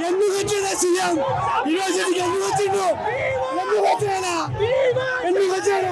ఎందుకు వచ్చిందా సీఎం ఈరోజు ఎందుకు వచ్చిండు ఎందుకు వచ్చాడా సీఎం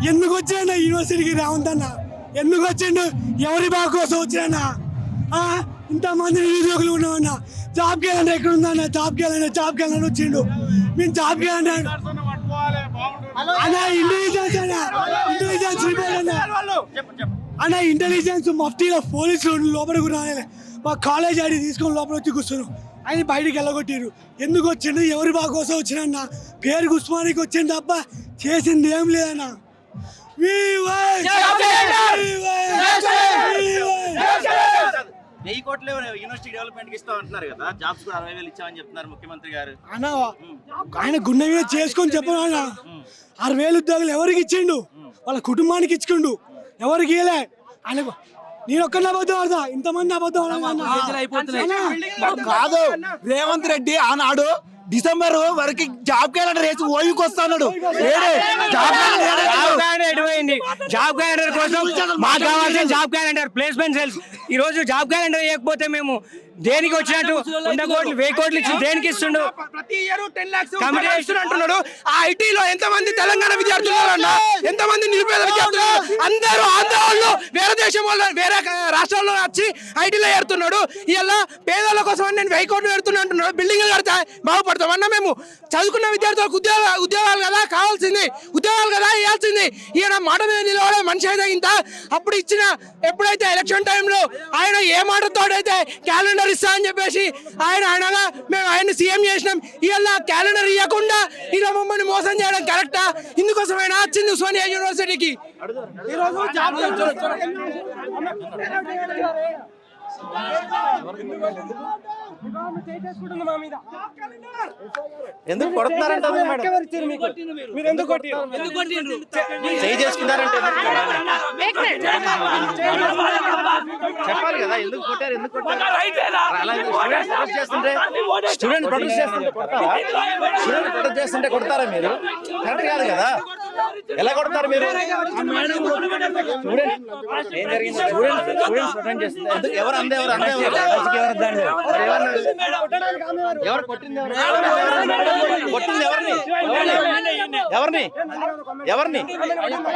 ఎందుకు వచ్చాడు యూనివర్సిటీకి రేవంత్ అన్న ఎందుకు వచ్చిండు ఎవరి బాగా కోసం వచ్చానా ఇంతమంది నిరుద్యోగులు ఉన్నామన్నా జాబ్ క్యాలెండర్ ఎక్కడ ఉందన్న జాబ్ క్యాలెండర్ వచ్చిండు మేము జాబ్ క్యాలెండర్ అన్న ఇంటెలిజెన్స్ మఫ్టీలో పోలీసులు లోపలికి రాలే మా కాలేజ్ ఐడి తీసుకొని లోపల వచ్చి కూర్చున్నాం ఆయన బయటికి వెళ్ళగొట్టిరు ఎందుకు వచ్చిండు ఎవరి బాగా కోసం వచ్చిన పేరు ఉస్మానికి వచ్చింది తప్ప చేసింది ఏం లేదన్నా వెయ్యి కోట్లే యూనివర్సిటీ డెవలప్మెంట్ కి ఇస్తాం అంటున్నారు కదా, జాబ్స్ కూడా 60,000 ఇచ్చామని చెప్తున్నారు ముఖ్యమంత్రి గారు. ఆయన గుండె మీద చేసుకొని చెప్పను 6,000 ఉద్యోగులు ఎవరికి ఇచ్చిండు? వాళ్ళ కుటుంబానికి ఇచ్చిండు, ఎవరికి ఇవ్వలే. ఆయన నేను ఒక్కరిని అబద్ధం ఆడతా, ఇంతమంది అబద్ధం కాదు. రేవంత్ రెడ్డి ఆనాడు డిసెంబర్ వరకు జాబ్ క్యాలెండర్ వేసి ఓయూకి వస్తున్నాడు. జాబ్ క్యాలెండర్ కోసం మాకు కావాల్సిన జాబ్ క్యాలెండర్ ప్లేస్మెంట్ సెల్స్. ఈ రోజు జాబ్ క్యాలెండర్ వేయకపోతే మేము దేనికి వచ్చినట్టు 100 కోట్లు 1000 కోట్లు ఇచ్చి దేనికి ఇస్తుండు? ప్రతి ఇయర్ 10 lakhs అంటున్నాడు. ఆ ఐటీలో ఎంతమంది తెలంగాణ విద్యార్థులు అన్న, ఎంతమంది నిరుపేద విద్యార్థులు, అందరూ ఆంధ్ర వాళ్ళు వేరే దేశం వాళ్ళు వేరే రాష్ట్రాల్లో వచ్చి ఐటీలో ఏరుతున్నాడు. ఇలా పేదల కోసం నేను 1000 కోట్లు పెడుతున్నా అంటున్నాడు. బిల్డింగ్లు కడతా బాగుపడతాం అన్న. మేము చదువుకున్న విద్యార్థులకు ఉద్యోగాలు కదా కావాల్సింది, ఉద్యోగాలు కదా ఇవ్వాల్సింది. ఈయన మాట మీద నిలబడే మనిషి అయితే ఇంత అప్పుడు ఇచ్చిన, ఎప్పుడైతే ఎలక్షన్ టైంలో ఆయన ఏ మాటతోడైతే క్యాలెండర్ ఇస్తా అని చెప్పేసి ఆయనగా మేము ఆయన సీఎం చేసినాం. ఇవాళ క్యాలెండర్ ఇవ్వకుండా ఇలా మమ్మల్ని మోసం చేయడం కరెక్టా? ఇందుకోసమైనా వచ్చింది ఉస్మానియా యూనివర్సిటీకి. ఎందుకు కొడుతున్నారంటే చెప్పాలి కదా, ఎందుకు కొట్టారు, ఎందుకు స్టూడెంట్ ప్రొటెస్ట్ చేస్తుంటే కొడతారా మీరు? కరెక్ట్ కాదు కదా. ఎలా కొడతారు మీరు? ఏం జరిగింది? స్టూడెంట్ చేస్తుంటే ఎవరు అందే ఎవరు కొట్టింది? ఎవరిని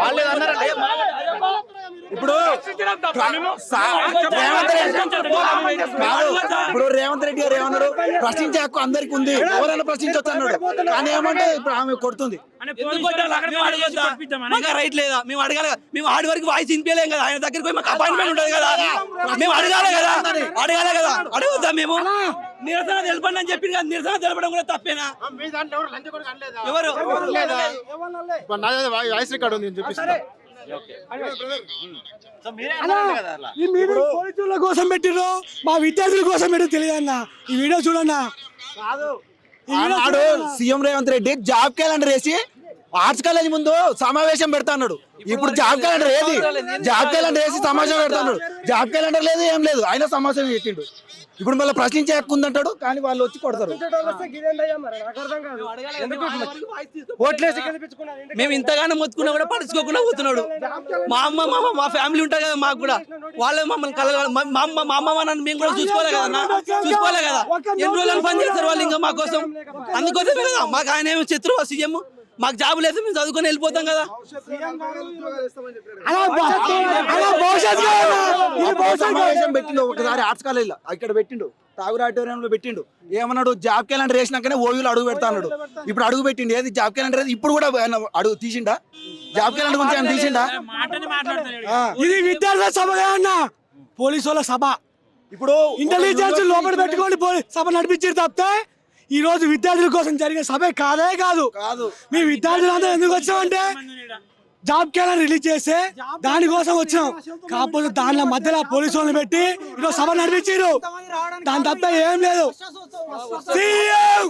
వాళ్ళు అన్నారంటే ఇప్పుడు రేవంత్ రెడ్డి గారు ఏమన్నారు? ప్రశ్నించే హక్కు అందరికి ఉంది, ఎవరైనా ప్రశ్నించొచ్చు అన్నాడు. కానీ ఏమంటే ఇప్పుడు ఆమె కొడుతుంది. రైట్ లేదా? మేము అడగాలి. మేము ఆడి వరకు వాయిస్ వినిపించలేం కదా. ఆయన దగ్గరికి పోయి మాకు అపాయింట్మెంట్ ఉంటుంది కదా. మేము అడగాలి కదా. అడగద్దా? మేము నిరసన తెలపండి అని చెప్పి నిరసన తెలపడం కూడా తప్పేనా? ఎవరు వాయిస్ రికార్డ్ ఉంది అని చెప్పి పోలీసుల కోసం పెట్టిర్రు, మా విద్యార్థుల కోసం పెట్టిరు తెలియదు అన్న. ఈ వీడియో చూడన్నా. CM Revanth Reddy job calendar వేసి ఆర్ట్స్ కాలేజ్ ముందు సమావేశం పెడతా అన్నాడు. ఇప్పుడు జాబ్ క్యాలెండర్ ఏది? జాబ్ క్యాలెండర్ వేసి సమావేశం పెడతా అన్నాడు. జాబ్ క్యాలెండర్ లేదు, ఏం లేదు, ఆయన సమావేశం పెట్టిండు. ఇప్పుడు మళ్ళీ ప్రశ్నించే హక్కు ఉందంటాడు, కానీ వాళ్ళు వచ్చి కొడతారు. మేము ఇంతగానో మొత్తుకున్నా కూడా పడుచుకోకుండా పోతున్నాడు. మా అమ్మ మా ఫ్యామిలీ ఉంటారు కదా, మాకు కూడా వాళ్ళే మమ్మల్ని మా అమ్మ నన్ను మేము కూడా చూసుకోలే కదా, చూసుకోలే కదా. ఎన్ని రోజులు పని చేస్తారు వాళ్ళు ఇంకా మా కోసం. అందుకోసమే కదా మాకు ఆయన ఏమో శత్రువు సీఎం. మాకు జాబ్ లేదు, మేము చదువుకొని వెళ్ళిపోతాం కదా. సమావేశం పెట్టిండు ఒకసారి ఆర్ట్స్ కాలేజ్ లో, ఇక్కడ పెట్టిండు, తాగురు ఆడిటోరియంలో పెట్టిండు. ఏమన్నాడు? జాబ్ క్యాలెండర్ వేసినాకనే ఓయూలు అడుగు పెడతా అన్నాడు. ఇప్పుడు అడుగు పెట్టిండు. ఏది జాబ్ క్యాలెండర్? ఇప్పుడు కూడా అడుగు తీసిండా? జాబ్ క్యాలెండర్ గురించి ఆయన తీసిండా? ఇది విద్యార్థుల సభ అన్న, పోలీసు వాళ్ళ సభ. ఇప్పుడు ఇంటెలిజెన్స్ లోపల పెట్టుకోండి సభ నడిపించారు తప్పితే ఈ రోజు విద్యార్థుల కోసం జరిగే సభ కాదు. మీ విద్యార్థులందరూ ఎందుకు వచ్చామంటే జాబ్ క్యాలెండర్ రిలీజ్ చేస్తే దానికోసం వచ్చాం. కాకపోతే దానిలో మధ్యలో పోలీసు వాళ్ళని పెట్టి ఈరోజు సభ నడిపించారు. దాని తప్ప ఏం లేదు. CM